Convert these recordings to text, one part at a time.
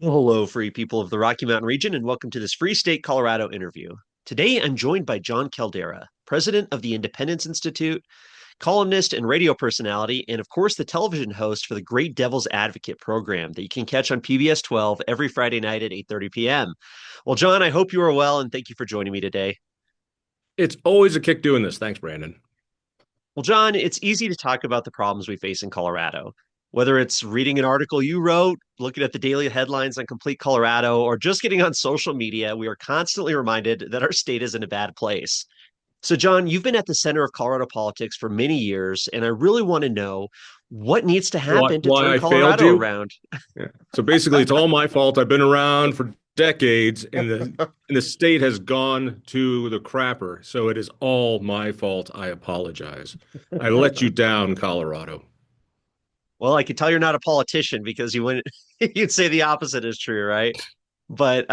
Well, hello, free people of the Rocky Mountain region, and welcome to this Free State Colorado interview. Today, I'm joined by Jon Caldara, president of the Independence Institute, columnist and radio personality, and of course, the television host for the Great Devil's Advocate program that you can catch on PBS 12 every Friday night at 8:30 p.m. Well, Jon, I hope you are well, and thank you for joining me today. It's always a kick doing this. Thanks, Brandon. Well, Jon, it's easy to talk about the problems we face in Colorado. Whether it's reading an article you wrote, looking at the daily headlines on Complete Colorado, or just getting on social media, we are constantly reminded that our state is in a bad place. So, Jon, you've been at the center of Colorado politics for many years, and I really want to know what needs to Why, happen to why turn I failed Colorado you? around. Yeah. So basically, it's all my fault. I've been around for decades, and the state has gone to the crapper. So it is all my fault. I apologize. I let you down, Colorado. Well, I can tell you're not a politician because you wouldn't you'd say the opposite is true, right? But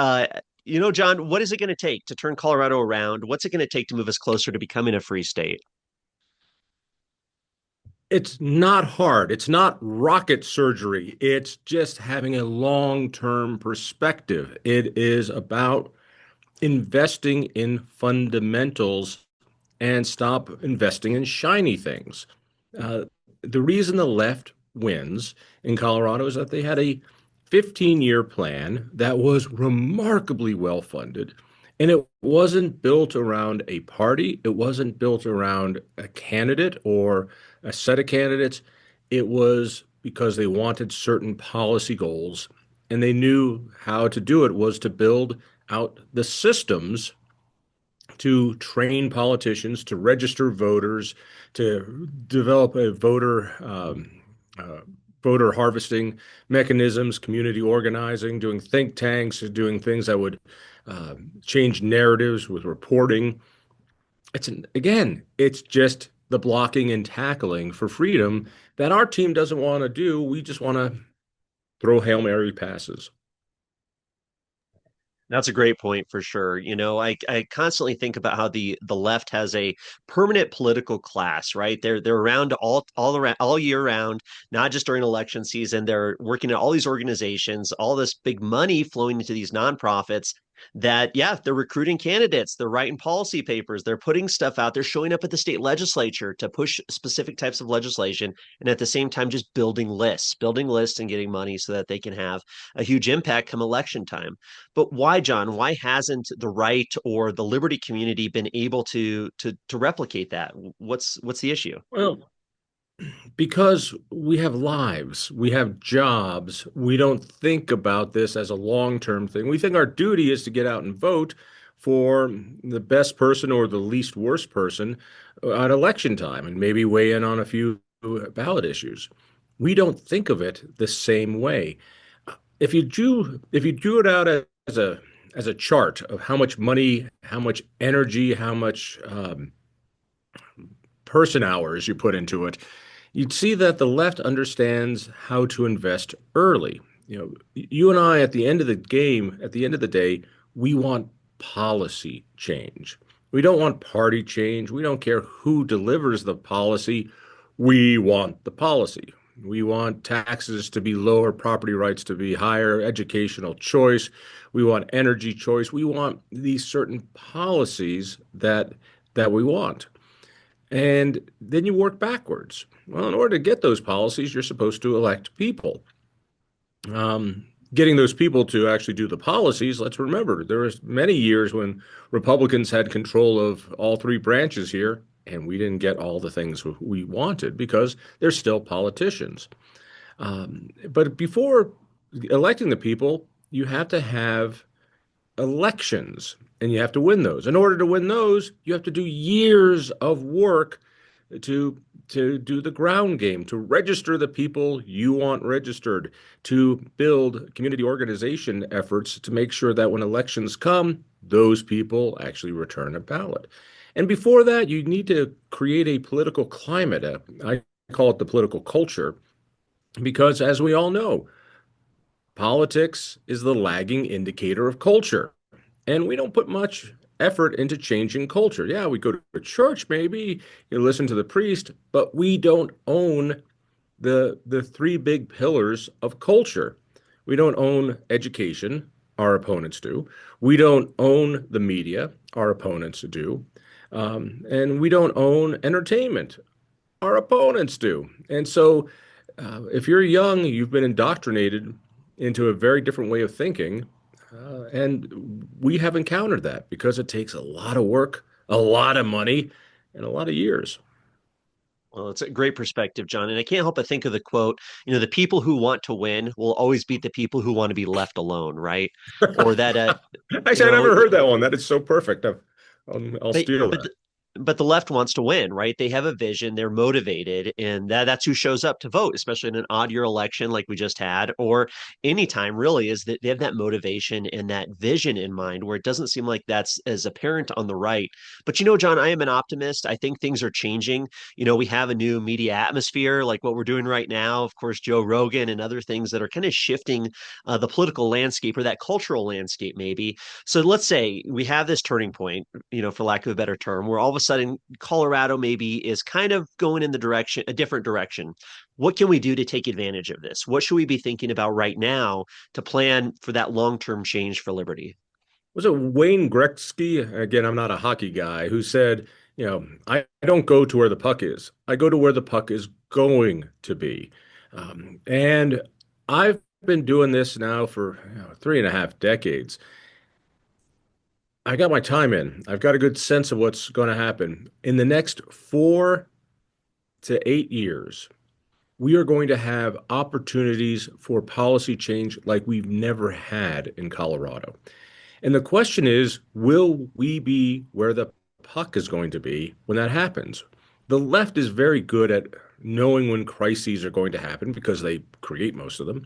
Jon, what is it going to take to turn Colorado around? What's it going to take to move us closer to becoming a free state? It's not hard. It's not rocket surgery. It's just having a long-term perspective. It is about investing in fundamentals and stop investing in shiny things. Uh, the reason the left wins in Colorado is that they had a 15-year plan that was remarkably well funded. And it wasn't built around a party. It wasn't built around a candidate or a set of candidates. It was because they wanted certain policy goals, and they knew how to do it was to build out the systems to train politicians, to register voters, to develop a uh, voter harvesting mechanisms, community organizing, doing think tanks, doing things that would change narratives with reporting. It's just the blocking and tackling for freedom that our team doesn't want to do. We just want to throw Hail Mary passes. That's a great point for sure. I constantly think about how the left has a permanent political class, right? They're around all around all year round, not just during election season. They're working at all these organizations, all this big money flowing into these nonprofits that, yeah, they're recruiting candidates, they're writing policy papers, they're putting stuff out, they're showing up at the state legislature to push specific types of legislation, and at the same time just building lists and getting money so that they can have a huge impact come election time. But why, Jon? Why hasn't the right or the liberty community been able to replicate that? What's the issue? Well, because we have lives, we have jobs, we don't think about this as a long-term thing. We think our duty is to get out and vote for the best person or the least worst person at election time and maybe weigh in on a few ballot issues. We don't think of it the same way. If you drew it out as a chart of how much money, how much energy, how much person hours you put into it, you'd see that the left understands how to invest early. You and I, at the end of the game, at the end of the day, we want policy change. We don't want party change. We don't care who delivers the policy. We want the policy. We want taxes to be lower, property rights to be higher, educational choice. We want energy choice. We want these certain policies that we want. And then you work backwards. Well, in order to get those policies, you're supposed to elect people. Getting those people to actually do the policies, let's remember, there was many years when Republicans had control of all three branches here, and we didn't get all the things we wanted because they're still politicians. But before electing the people, you have to have elections and you have to win those. In order to win those, you have to do years of work to do the ground game, to register the people you want registered, to build community organization efforts to make sure that when elections come, those people actually return a ballot. And before that, you need to create a political climate. I call it the political culture, because as we all know, politics is the lagging indicator of culture. And we don't put much effort into changing culture. Yeah, we go to church, maybe you listen to the priest, but we don't own the three big pillars of culture. We don't own education. Our opponents do. We don't own the media. Our opponents do. And we don't own entertainment. Our opponents do. And so, if you're young, you've been indoctrinated into a very different way of thinking. And we have encountered that because it takes a lot of work, a lot of money, and a lot of years. Well, it's a great perspective, John. And I can't help but think of the quote, the people who want to win will always beat the people who want to be left alone, right? Or that, you Actually, I know, never heard that one. That is so perfect. I'll but steal but that. but the left wants to win, right? They have a vision, they're motivated, and that's who shows up to vote, especially in an odd year election like we just had, or anytime really, is that they have that motivation and that vision in mind where it doesn't seem like that's as apparent on the right. But John, I am an optimist. I think things are changing. We have a new media atmosphere like what we're doing right now. Of course, Joe Rogan and other things that are kind of shifting the political landscape or that cultural landscape, maybe. So let's say we have this turning point, for lack of a better term, where all of a sudden Colorado maybe is kind of going in a different direction. What can we do to take advantage of this? What should we be thinking about right now to plan for that long-term change for Liberty? Was it Wayne Gretzky? Again, I'm not a hockey guy, who said, I don't go to where the puck is. I go to where the puck is going to be. And I've been doing this now for 3.5 decades. I got my time in. I've got a good sense of what's going to happen. In the next 4 to 8 years, we are going to have opportunities for policy change like we've never had in Colorado. And the question is, will we be where the puck is going to be when that happens? The left is very good at knowing when crises are going to happen because they create most of them.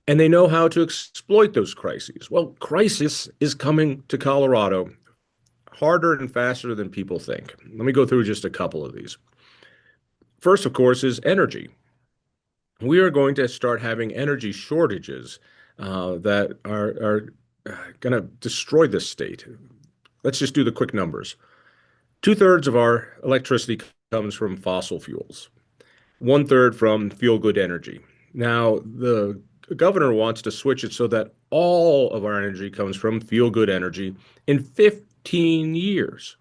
And they know how to exploit those crises. Well, crisis is coming to Colorado harder and faster than people think. Let me go through just a couple of these. First, of course, is energy. We are going to start having energy shortages that are going to destroy this state. Let's just do the quick numbers. Two-thirds of our electricity comes from fossil fuels, one-third from feel-good energy. Now, the governor wants to switch it so that all of our energy comes from feel-good energy in 15 years.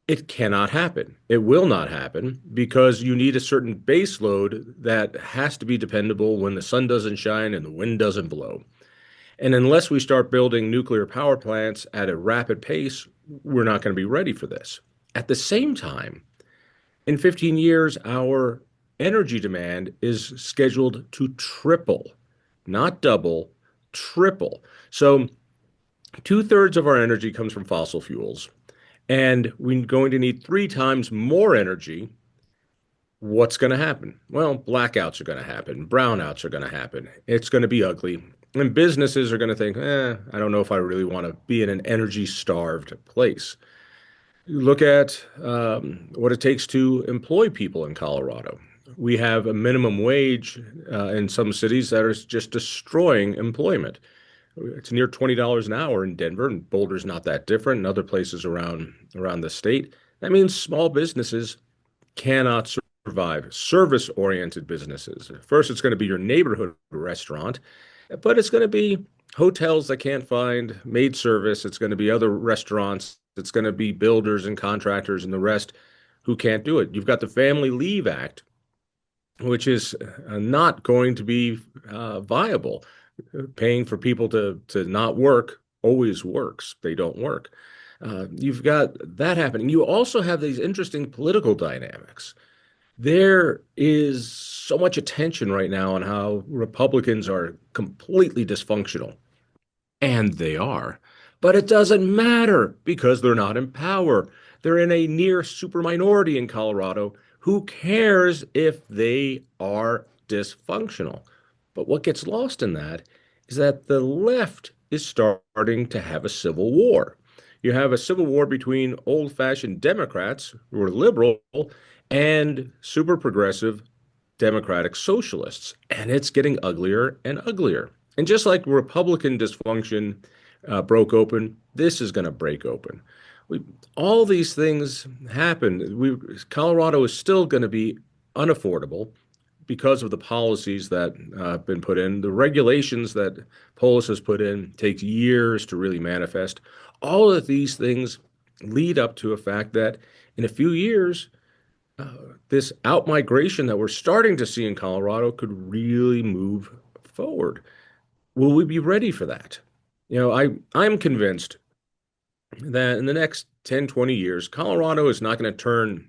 It cannot happen. It will not happen because you need a certain base load that has to be dependable when the sun doesn't shine and the wind doesn't blow. And unless we start building nuclear power plants at a rapid pace, we're not going to be ready for this. At the same time, in 15 years, our energy demand is scheduled to triple, not double, triple. So two-thirds of our energy comes from fossil fuels, and we're going to need 3 times more energy. What's going to happen? Well, blackouts are going to happen. Brownouts are going to happen. It's going to be ugly. And businesses are going to think, I don't know if I really want to be in an energy-starved place. Look at what it takes to employ people in Colorado. We have a minimum wage in some cities that are just destroying employment. It's near $20 an hour in Denver, and Boulder's not that different, and other places around the state. That means small businesses cannot survive. Service-oriented businesses. First, it's going to be your neighborhood restaurant, but it's going to be hotels that can't find maid service. It's going to be other restaurants. It's going to be builders and contractors and the rest who can't do it. You've got the Family Leave Act, which is not going to be viable. Paying for people to not work always works. They don't work. You've got that happening. You also have these interesting political dynamics. There is so much attention right now on how Republicans are completely dysfunctional. And they are. But it doesn't matter because they're not in power. They're in a near super minority in Colorado. Who cares if they are dysfunctional? But what gets lost in that is that the left is starting to have a civil war. You have a civil war between old-fashioned Democrats who are liberal and super progressive Democratic socialists. And it's getting uglier and uglier. And just like Republican dysfunction broke open, this is going to break open. We, all these things happen. Colorado is still going to be unaffordable. because of the policies that have been put in. The regulations that Polis has put in takes years to really manifest. All of these things lead up to a fact that in a few years, uh, this outmigration that we're starting to see in Colorado could really move forward. Will we be ready for that? I'm convinced that in the next 10, 20 years, Colorado is not going to turn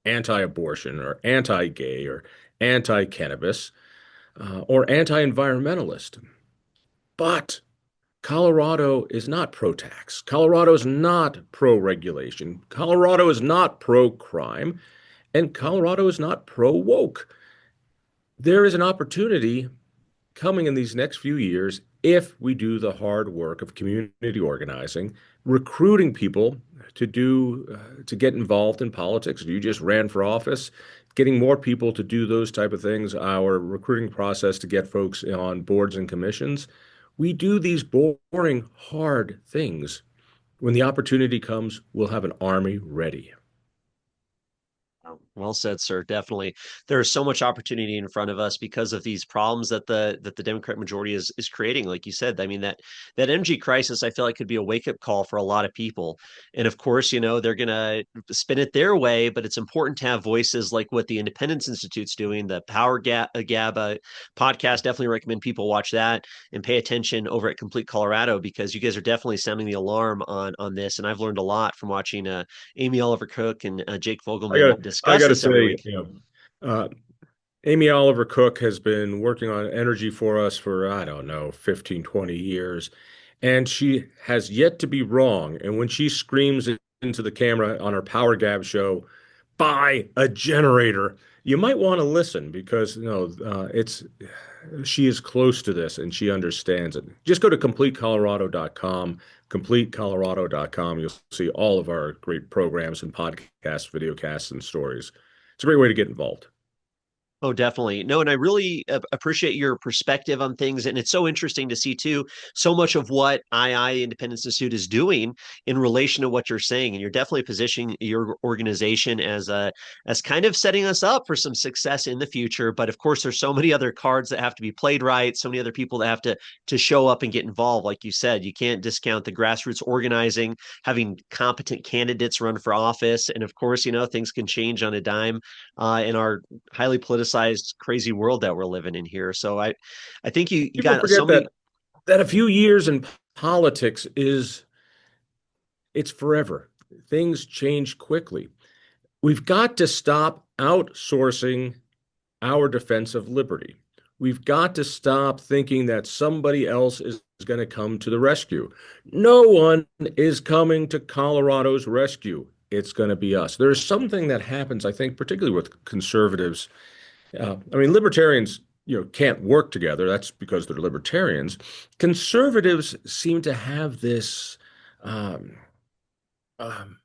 anti-abortion or anti-gay or anti-cannabis or anti-environmentalist. But Colorado is not pro-tax. Colorado is not pro-regulation. Colorado is not pro-crime. And Colorado is not pro-woke. There is an opportunity coming in these next few years if we do the hard work of community organizing, recruiting people to get involved in politics. You just ran for office, getting more people to do those type of things, our recruiting process to get folks on boards and commissions. We do these boring, hard things. When the opportunity comes, we'll have an army ready. Well said, sir. Definitely. There is so much opportunity in front of us because of these problems that the Democrat majority is creating. Like you said, I mean that MG crisis, I feel like could be a wake-up call for a lot of people. And of course, they're gonna spin it their way, but it's important to have voices like what the Independence Institute's doing, the Power Gab podcast. Definitely recommend people watch that and pay attention over at Complete Colorado because you guys are definitely sounding the alarm on this. And I've learned a lot from watching Amy Oliver Cook and Jake I Fogelman got I discuss got to this every say, week. uh, Amy Oliver Cook has been working on energy for us for, I don't know, 15, 20 years, and she has yet to be wrong. And when she screams into the camera on her Power Gab show, buy a generator, you might want to listen because it's she is close to this and she understands it. Just go to CompleteColorado.com, CompleteColorado.com. You'll see all of our great programs and podcasts, videocasts, and stories. It's a great way to get involved. Oh, definitely. No, and I really appreciate your perspective on things. And it's so interesting to see, too, so much of what Independence Institute is doing in relation to what you're saying. And you're definitely positioning your organization as kind of setting us up for some success in the future. But of course, there's so many other cards that have to be played right, so many other people that have to show up and get involved. Like you said, you can't discount the grassroots organizing, having competent candidates run for office. And of course, things can change on a dime in our highly politicized, crazy world that we're living in here. So I think you People got so forget many. that a few years in politics is it's forever. Things change quickly. We've got to stop outsourcing our defense of liberty. We've got to stop thinking that somebody else is going to come to the rescue. No one is coming to Colorado's rescue. It's going to be us. There's something that happens, I think, particularly with conservatives. I mean, libertarians, can't work together. That's because they're libertarians. Conservatives seem to have this um, um,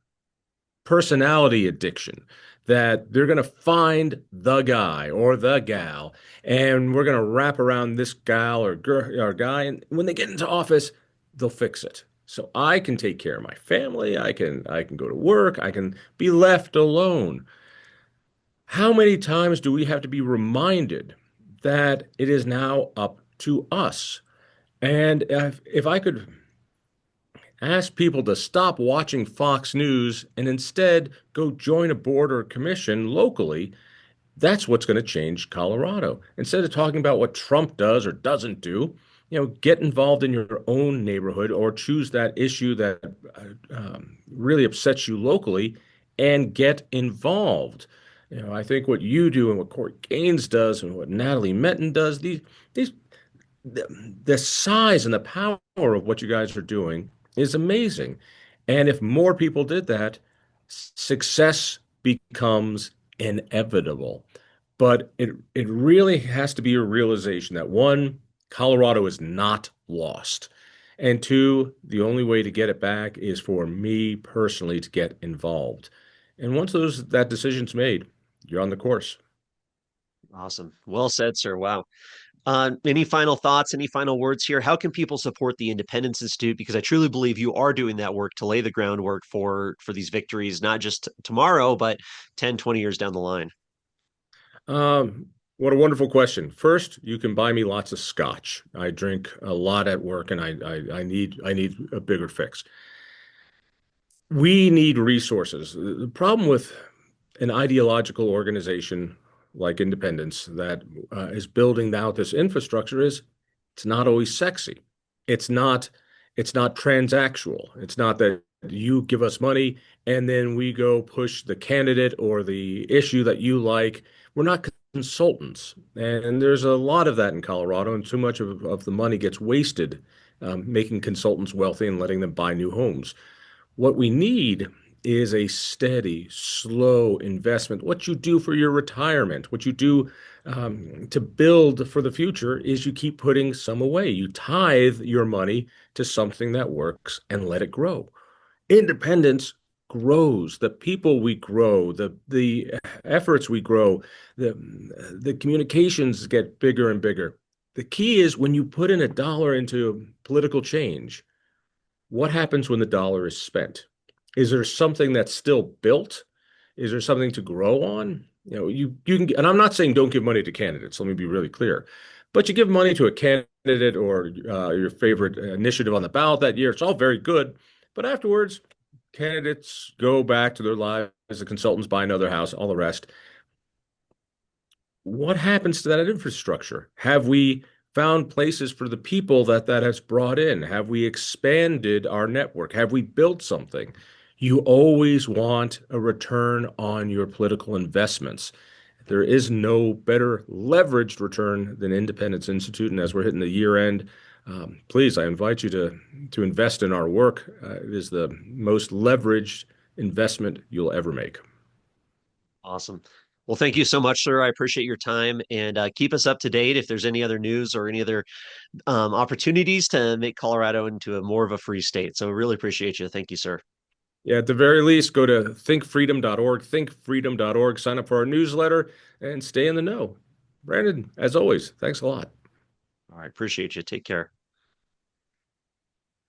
personality addiction that they're going to find the guy or the gal and we're going to wrap around this gal or girl or guy, and when they get into office they'll fix it so I can take care of my family. I can go to work. I can be left alone. How many times do we have to be reminded that it is now up to us? And if I could ask people to stop watching Fox News and instead go join a board or a commission locally, that's what's going to change Colorado. Instead of talking about what Trump does or doesn't do, get involved in your own neighborhood or choose that issue that really upsets you locally and get involved. I think what you do and what Court Gaines does and what Natalie Metten does, these the size and the power of what you guys are doing is amazing. And if more people did that, success becomes inevitable. But it really has to be a realization that one, Colorado is not lost. And two, the only way to get it back is for me personally to get involved. And once that decision's made, you're on the course. Awesome. Well said, sir. Wow. Any final thoughts, any final words here? How can people support the Independence Institute? Because I truly believe you are doing that work to lay the groundwork for these victories, not just tomorrow, but 10, 20 years down the line. What a wonderful question. First, you can buy me lots of scotch. I drink a lot at work and I need a bigger fix. We need resources. The problem with an ideological organization like Independence that is building out this infrastructure is it's not always sexy. It's not it's not transactional. It's not that you give us money and then we go push the candidate or the issue that you like. We're not consultants. And there's a lot of that in Colorado, and too much of the money gets wasted making consultants wealthy and letting them buy new homes. What we need is a steady, slow investment. What you do for your retirement, what you do to build for the future is you keep putting some away. You tithe your money to something that works and let it grow. Independence grows. The people we grow, the efforts we grow, the communications get bigger and bigger. The key is when you put in a dollar into political change, what happens when the dollar is spent? Is there something that's still built? Is there something to grow on? You can, and I'm not saying don't give money to candidates. Let me be really clear. But you give money to a candidate or your favorite initiative on the ballot that year. It's all very good. But afterwards, candidates go back to their lives. The consultants buy another house, all the rest. What happens to that infrastructure? Have we found places for the people that has brought in? Have we expanded our network? Have we built something? You always want a return on your political investments. There is no better leveraged return than Independence Institute. And as we're hitting the year end, please, I invite you to invest in our work. It is the most leveraged investment you'll ever make. Awesome. Well, thank you so much, sir. I appreciate your time and keep us up to date if there's any other news or any other opportunities to make Colorado into a more of a free state. So really appreciate you. Thank you, sir. Yeah, at the very least, go to thinkfreedom.org, thinkfreedom.org, sign up for our newsletter, and stay in the know. Brandon, as always, thanks a lot. All right. Appreciate you. Take care.